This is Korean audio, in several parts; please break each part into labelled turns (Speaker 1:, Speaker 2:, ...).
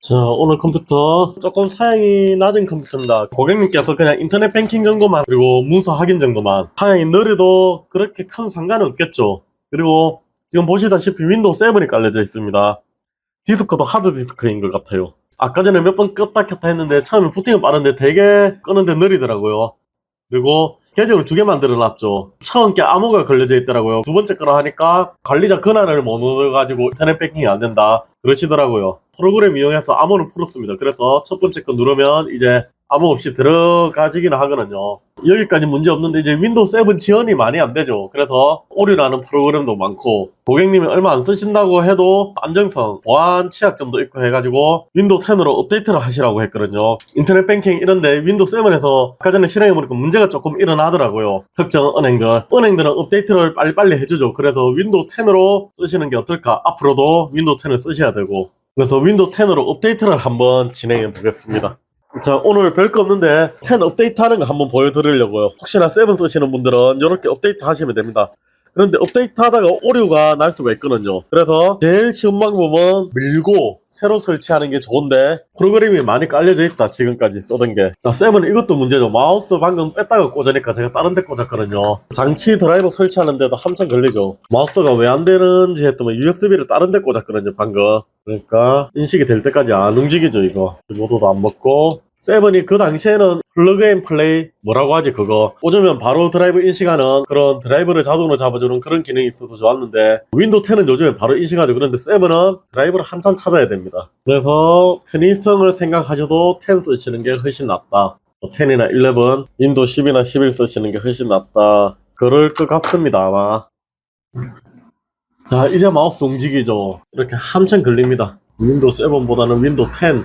Speaker 1: 자, 오늘 컴퓨터 조금 사양이 낮은 컴퓨터입니다. 고객님께서 그냥 인터넷 뱅킹 정도만, 그리고 문서 확인 정도만, 사양이 느려도 그렇게 큰 상관은 없겠죠. 그리고 지금 보시다시피 윈도우 7이 깔려져 있습니다. 디스크도 하드 디스크인 것 같아요. 아까 전에 몇 번 껐다 켰다 했는데 처음에 부팅은 빠른데 되게 끄는데 느리더라고요. 그리고 계정을 2개 만들어놨죠. 처음 게 암호가 걸려져 있더라고요. 두 번째 거라 하니까 관리자 권한을 못 얻어가지고 인터넷 뱅킹이 안 된다 그러시더라고요. 프로그램 이용해서 암호를 풀었습니다. 그래서 첫 번째 거 누르면 이제 암호 없이 들어가지기는 하거든요. 여기까지 문제 없는데 이제 윈도우 7 지원이 많이 안 되죠. 그래서 오류나는 프로그램도 많고, 고객님이 얼마 안 쓰신다고 해도 안정성, 보안 취약점도 있고 해가지고 윈도우 10으로 업데이트를 하시라고 했거든요. 인터넷 뱅킹 이런데 윈도우 7에서 아까 전에 실행해보니까 문제가 조금 일어나더라고요. 특정 은행들은 업데이트를 빨리빨리 해주죠. 그래서 윈도우 10으로 쓰시는 게 어떨까? 앞으로도 윈도우 10을 쓰셔야 되고, 그래서 윈도우 10으로 업데이트를 한번 진행해 보겠습니다. 자, 오늘 별거 없는데 10 업데이트 하는 거 한번 보여드리려고요. 혹시나 7 쓰시는 분들은 이렇게 업데이트 하시면 됩니다. 그런데 업데이트 하다가 오류가 날 수가 있거든요. 그래서 제일 쉬운 방법은 밀고 새로 설치하는 게 좋은데, 프로그램이 많이 깔려져 있다 지금까지 쓰던 게. 자, 7은 이것도 문제죠. 마우스 방금 뺐다가 꽂으니까 제가 다른 데 꽂았거든요. 장치 드라이버 설치하는데도 한참 걸리죠. 마우스가 왜 안 되는지 했더니 USB를 다른 데 꽂았거든요 방금. 그러니까 인식이 될 때까지 안 움직이죠. 이거 모두도 안 먹고. 7이 그 당시에는 플러그 앤 플레이 뭐라고 하지, 그거 꽂으면 바로 드라이브 인식하는 그런, 드라이브를 자동으로 잡아주는 그런 기능이 있어서 좋았는데, 윈도우 10은 요즘에 바로 인식하죠. 그런데 7은 드라이브를 한참 찾아야 됩니다. 그래서 편의성을 생각하셔도 10 쓰시는 게 훨씬 낫다, 10이나 11, 윈도우 10이나 11 쓰시는 게 훨씬 낫다, 그럴 것 같습니다 아마. 자, 이제 마우스 움직이죠. 이렇게 한참 걸립니다. 윈도우 7보다는 윈도우 10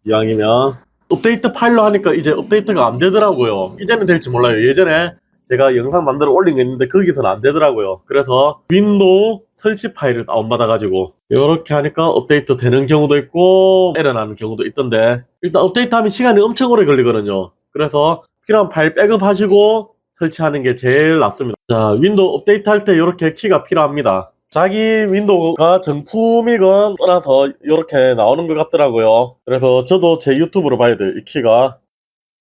Speaker 1: 이왕이면. 업데이트 파일로 하니까 이제 업데이트가 안 되더라고요. 이제는 될지 몰라요. 예전에 제가 영상 만들어 올린 거 있는데 거기서는 안 되더라고요. 그래서 윈도우 설치 파일을 다운받아가지고 이렇게 하니까 업데이트 되는 경우도 있고 에러 나는 경우도 있던데, 일단 업데이트 하면 시간이 엄청 오래 걸리거든요. 그래서 필요한 파일 백업 하시고 설치하는 게 제일 낫습니다. 자, 윈도우 업데이트 할 때 이렇게 키가 필요합니다. 자기 윈도우가 정품이건 떠나서 이렇게 나오는 것 같더라고요. 그래서 저도 제 유튜브로 봐야 돼요, 이 키가.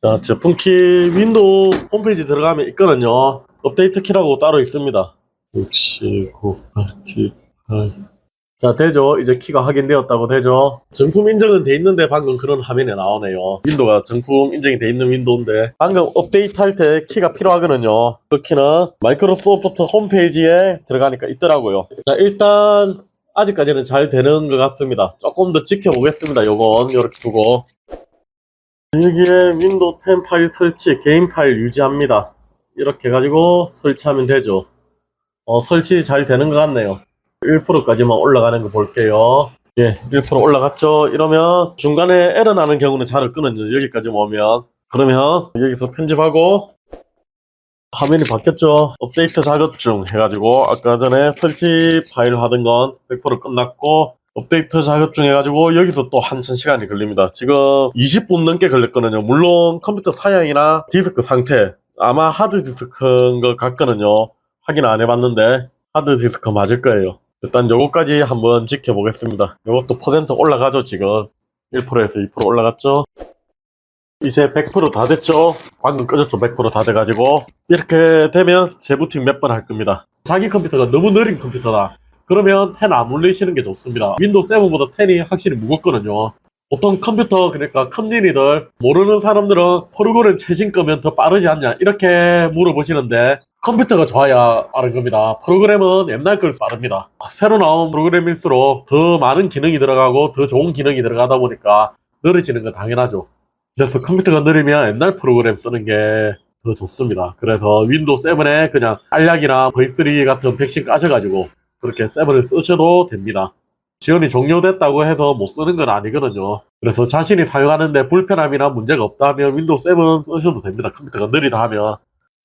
Speaker 1: 자, 제품키 윈도우 홈페이지 들어가면 있거든요. 업데이트 키라고 따로 있습니다. 69, 88. 자, 되죠? 이제 키가 확인되었다고 되죠? 정품 인정은 돼 있는데 방금 그런 화면이 나오네요. 윈도우가 정품 인정이 돼 있는 윈도우인데 방금 업데이트 할 때 키가 필요하거든요. 그 키는 마이크로소프트 홈페이지에 들어가니까 있더라고요. 자, 일단 아직까지는 잘 되는 것 같습니다. 조금 더 지켜보겠습니다. 요건 이렇게 두고, 여기에 윈도우 10 파일 설치, 개인 파일 유지합니다. 이렇게 해가지고 설치하면 되죠. 설치 잘 되는 것 같네요. 1%까지만 올라가는 거 볼게요. 예, 1% 올라갔죠. 이러면 중간에 에러 나는 경우는 잘 끊어요. 여기까지 오면. 그러면 여기서 편집하고, 화면이 바뀌었죠. 업데이트 작업 중 해가지고 아까 전에 설치 파일 하던 건 100% 끝났고, 업데이트 작업 중 해가지고 여기서 또 한참 시간이 걸립니다. 지금 20분 넘게 걸렸거든요. 물론 컴퓨터 사양이나 디스크 상태, 아마 하드 디스크인 것 같거든요. 확인 안 해봤는데 하드 디스크 맞을 거예요. 일단 요거까지 한번 지켜보겠습니다. 요것도 퍼센트 올라가죠. 지금 1%에서 2% 올라갔죠. 이제 100% 다 됐죠. 방금 꺼졌죠. 100% 다 돼가지고 이렇게 되면 재부팅 몇 번 할 겁니다. 자기 컴퓨터가 너무 느린 컴퓨터다 그러면 10 안 올리시는 게 좋습니다. 윈도우 7보다 10이 확실히 무겁거든요. 보통 컴퓨터, 그러니까 컴린이들 모르는 사람들은 프로그램 최신 거면 더 빠르지 않냐 이렇게 물어보시는데, 컴퓨터가 좋아야 빠른 겁니다. 프로그램은 옛날 걸 빠릅니다. 새로 나온 프로그램일수록 더 많은 기능이 들어가고 더 좋은 기능이 들어가다 보니까 느려지는 건 당연하죠. 그래서 컴퓨터가 느리면 옛날 프로그램 쓰는 게 더 좋습니다. 그래서 윈도우 7에 그냥 알약이나 V3 같은 백신 까셔가지고 그렇게 7을 쓰셔도 됩니다. 지원이 종료됐다고 해서 못 쓰는 건 아니거든요. 그래서 자신이 사용하는데 불편함이나 문제가 없다면 윈도우 7 쓰셔도 됩니다. 컴퓨터가 느리다 하면.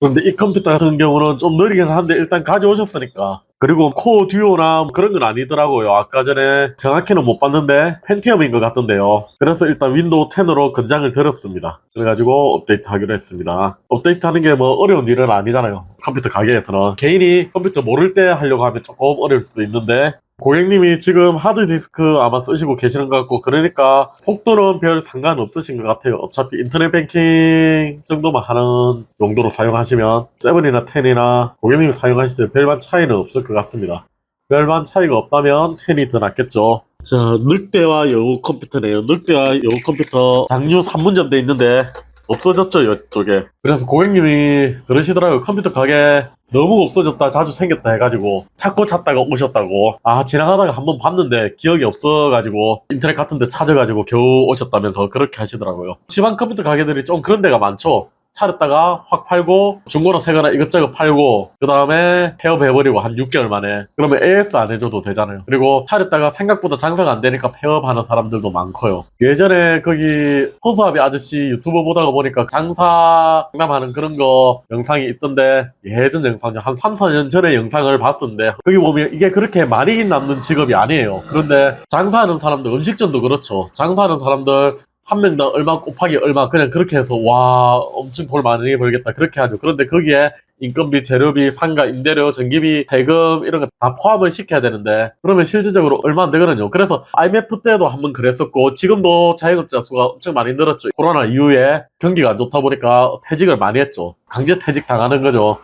Speaker 1: 그런데 이 컴퓨터 같은 경우는 좀 느리긴 한데 일단 가져오셨으니까. 그리고 코어 듀오나 그런 건 아니더라고요. 아까 전에 정확히는 못 봤는데 펜티엄인 것 같던데요. 그래서 일단 윈도우 10으로 권장을 드렸습니다. 그래가지고 업데이트 하기로 했습니다. 업데이트 하는 게 뭐 어려운 일은 아니잖아요. 컴퓨터 가게에서는. 개인이 컴퓨터 모를 때 하려고 하면 조금 어려울 수도 있는데, 고객님이 지금 하드디스크 아마 쓰시고 계시는 것 같고, 그러니까 속도는 별 상관없으신 것 같아요. 어차피 인터넷 뱅킹 정도만 하는 용도로 사용하시면 7이나 10이나 고객님이 사용하실 때 별반 차이는 없을 것 같습니다. 별반 차이가 없다면 10이 더 낫겠죠. 자, 늑대와 여우 컴퓨터네요. 늑대와 여우 컴퓨터 장류 3문전 돼 있는데 없어졌죠, 이쪽에. 그래서 고객님이 그러시더라고요. 컴퓨터 가게 너무 없어졌다, 자주 생겼다 해가지고 찾고 찾다가 오셨다고. 아, 지나가다가 한번 봤는데 기억이 없어가지고 인터넷 같은 데 찾아가지고 겨우 오셨다면서 그렇게 하시더라고요. 지방 컴퓨터 가게들이 좀 그런 데가 많죠. 차렸다가 확 팔고 중고나 새거나 이것저것 팔고 그 다음에 폐업해버리고 한 6개월 만에. 그러면 AS 안 해줘도 되잖아요. 그리고 차렸다가 생각보다 장사가 안 되니까 폐업하는 사람들도 많고요. 예전에 거기 호수아비 아저씨 유튜브 보다가 보니까 장사 상담하는 그런 거 영상이 있던데, 예전 영상이 한 3, 4년 전에 영상을 봤었는데 거기 보면 이게 그렇게 많이 남는 직업이 아니에요. 그런데 장사하는 사람들, 음식점도 그렇죠. 장사하는 사람들 한 명당 얼마 곱하기 얼마 그냥 그렇게 해서 와 엄청 돈 많이 벌겠다 그렇게 하죠. 그런데 거기에 인건비, 재료비, 상가, 임대료, 전기비, 세금 이런 거 다 포함을 시켜야 되는데 그러면 실질적으로 얼마 안 되거든요. 그래서 IMF 때도 한번 그랬었고 지금도 자영업자 수가 엄청 많이 늘었죠. 코로나 이후에 경기가 안 좋다 보니까 퇴직을 많이 했죠. 강제 퇴직 당하는 거죠.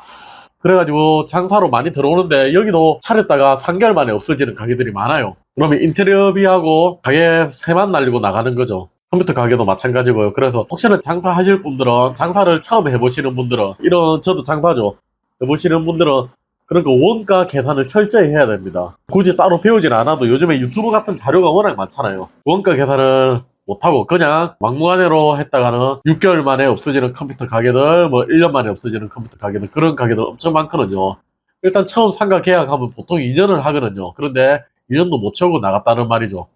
Speaker 1: 그래가지고 장사로 많이 들어오는데 여기도 차렸다가 3개월 만에 없어지는 가게들이 많아요. 그러면 인테리어비하고 가게 세만 날리고 나가는 거죠. 컴퓨터 가게도 마찬가지고요. 그래서 혹시나 장사하실 분들은, 장사를 처음 해보시는 분들은, 이런 저도 장사죠, 해보시는 분들은 그런 거 원가 계산을 철저히 해야 됩니다. 굳이 따로 배우진 않아도 요즘에 유튜브 같은 자료가 워낙 많잖아요. 원가 계산을 못하고 그냥 막무가내로 했다가는 6개월 만에 없어지는 컴퓨터 가게들, 뭐 1년 만에 없어지는 컴퓨터 가게들, 그런 가게들 엄청 많거든요. 일단 처음 상가 계약하면 보통 2년을 하거든요. 그런데 2년도 못 채우고 나갔다는 말이죠.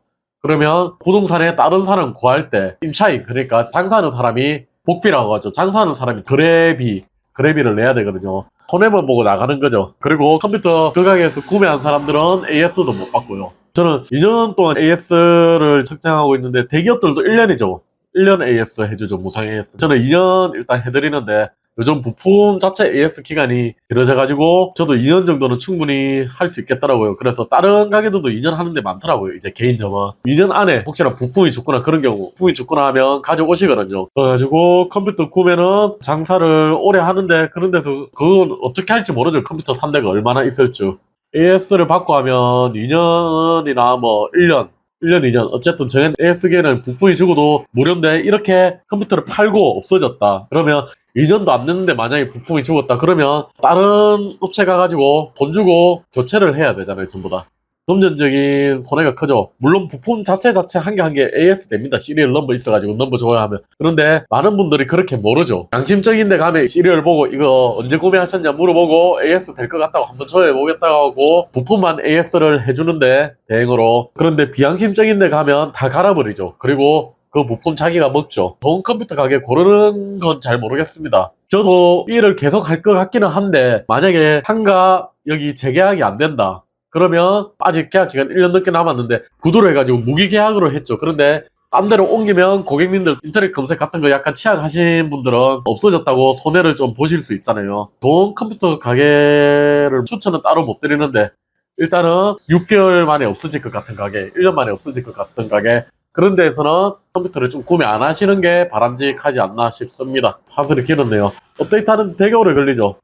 Speaker 1: 그러면 부동산에 다른 사람 구할 때 임차인, 그러니까 장사하는 사람이 복비라고 하죠. 장사하는 사람이 거래비를 내야 되거든요. 손해만 보고 나가는 거죠. 그리고 컴퓨터 그 가게에서 구매한 사람들은 AS도 못 받고요. 저는 2년 동안 AS를 측정하고 있는데 대기업들도 1년이죠. 1년 AS 해주죠. 무상 AS. 저는 2년 일단 해드리는데 요즘 부품 자체 AS 기간이 길어져가지고 저도 2년 정도는 충분히 할 수 있겠더라고요. 그래서 다른 가게들도 2년 하는 데 많더라고요. 이제 개인점은 2년 안에 혹시나 부품이 죽거나 그런 경우, 부품이 죽거나 하면 가져오시거든요. 그래가지고 컴퓨터 구매는 장사를 오래 하는데 그런 데서 그건 어떻게 할지 모르죠. 컴퓨터 산 데가 얼마나 있을지. AS를 받고 하면 2년이나 뭐 1년 2년. 어쨌든 저희는 AS기에는 부품이 죽어도 무료인데 이렇게 컴퓨터를 팔고 없어졌다. 그러면 2년도 안 됐는데 만약에 부품이 죽었다. 그러면 다른 업체 가가지고 돈 주고 교체를 해야 되잖아요. 전부 다. 금전적인 손해가 크죠. 물론 부품 자체 한 개 한 개 AS 됩니다. 시리얼 넘버 있어가지고 넘버 줘야 하면. 그런데 많은 분들이 그렇게 모르죠. 양심적인 데 가면 시리얼 보고 이거 언제 구매하셨냐 물어보고 AS 될 것 같다고 한번 조회해보겠다고 하고 부품만 AS를 해주는데 대행으로. 그런데 비양심적인 데 가면 다 갈아버리죠. 그리고 그 부품 자기가 먹죠. 좋은 컴퓨터 가게 고르는 건 잘 모르겠습니다. 저도 일을 계속 할 것 같기는 한데 만약에 상가 여기 재계약이 안 된다. 그러면 아직 계약 기간 1년 넘게 남았는데 구도로 해가지고 무기계약으로 했죠. 그런데 딴 데로 옮기면 고객님들 인터넷 검색 같은 거 약간 취약하신 분들은 없어졌다고 손해를 좀 보실 수 있잖아요. 좋은 컴퓨터 가게를 추천은 따로 못 드리는데 일단은 6개월 만에 없어질 것 같은 가게, 1년 만에 없어질 것 같은 가게, 그런 데에서는 컴퓨터를 좀 구매 안 하시는 게 바람직하지 않나 싶습니다. 사슬이 길었네요. 업데이트 하는데 되게 오래 걸리죠.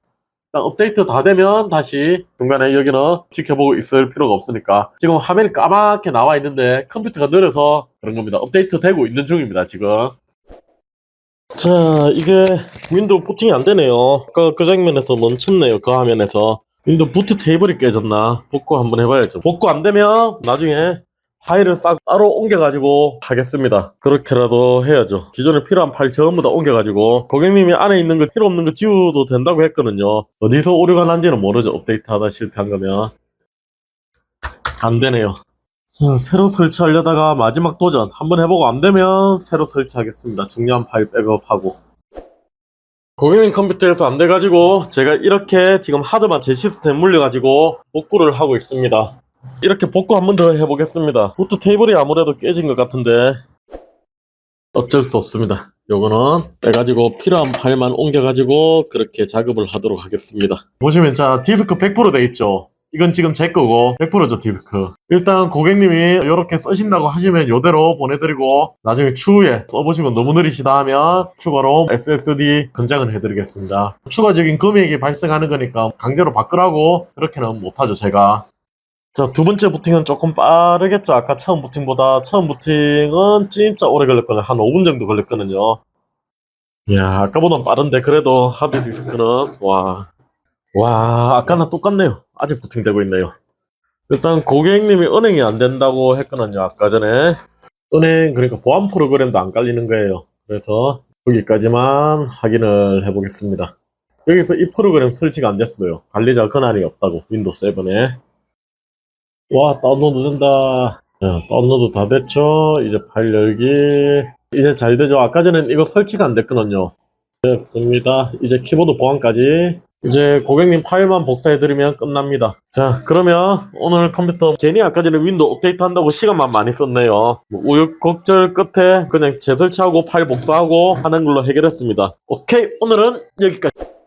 Speaker 1: 일단 업데이트 다 되면 다시 중간에 여기는 지켜보고 있을 필요가 없으니까. 지금 화면이 까맣게 나와 있는데 컴퓨터가 느려서 그런 겁니다. 업데이트 되고 있는 중입니다 지금. 자, 이게 윈도우 부팅이 안 되네요. 아까 그 장면에서 멈췄네요. 그 화면에서. 윈도우 부트 테이블이 깨졌나 복구 한번 해봐야죠. 복구 안 되면 나중에 파일을 싹 따로 옮겨가지고 하겠습니다. 그렇게라도 해야죠. 기존에 필요한 파일 전부 다 옮겨가지고 고객님이 안에 있는 거 필요 없는 거 지워도 된다고 했거든요. 어디서 오류가 난지는 모르죠. 업데이트 하다 실패한 거면. 안 되네요. 자, 새로 설치하려다가 마지막 도전 한번 해보고 안 되면 새로 설치하겠습니다. 중요한 파일 백업하고. 고객님 컴퓨터에서 안 돼가지고 제가 이렇게 지금 하드만 제 시스템 물려가지고 복구를 하고 있습니다. 이렇게 복구 한 번 더 해보겠습니다. 부트 테이블이 아무래도 깨진 것 같은데 어쩔 수 없습니다. 요거는 빼가지고 필요한 파일만 옮겨가지고 그렇게 작업을 하도록 하겠습니다. 보시면 자 디스크 100% 돼 있죠. 이건 지금 제 거고 100%죠 디스크. 일단 고객님이 이렇게 쓰신다고 하시면 이대로 보내드리고 나중에 추후에 써보시고 너무 느리시다 하면 추가로 SSD 건장을 해드리겠습니다. 추가적인 금액이 발생하는 거니까 강제로 바꾸라고 그렇게는 못하죠 제가. 자, 두 번째 부팅은 조금 빠르겠죠. 아까 처음 부팅보다. 처음 부팅은 진짜 오래 걸렸거든요. 한 5분 정도 걸렸거든요. 이야, 아까보단 빠른데 그래도 하드디스크는 와, 아까랑 똑같네요. 아직 부팅되고 있네요. 일단 고객님이 은행이 안 된다고 했거든요. 아까 전에. 은행, 그러니까 보안 프로그램도 안 깔리는 거예요. 그래서 여기까지만 확인을 해보겠습니다. 여기서 이 프로그램 설치가 안 됐어요. 관리자 권한이 없다고, 윈도우 7에. 와, 다운로드 된다. 자, 다운로드 다 됐죠? 이제 파일 열기. 이제 잘 되죠? 아까 전엔 이거 설치가 안 됐거든요. 됐습니다. 이제 키보드 보안까지. 이제 고객님 파일만 복사해드리면 끝납니다. 자, 그러면 오늘 컴퓨터 괜히 아까 전에 윈도우 업데이트 한다고 시간만 많이 썼네요. 뭐 우여곡절 끝에 그냥 재설치하고 파일 복사하고 하는 걸로 해결했습니다. 오케이, 오늘은 여기까지.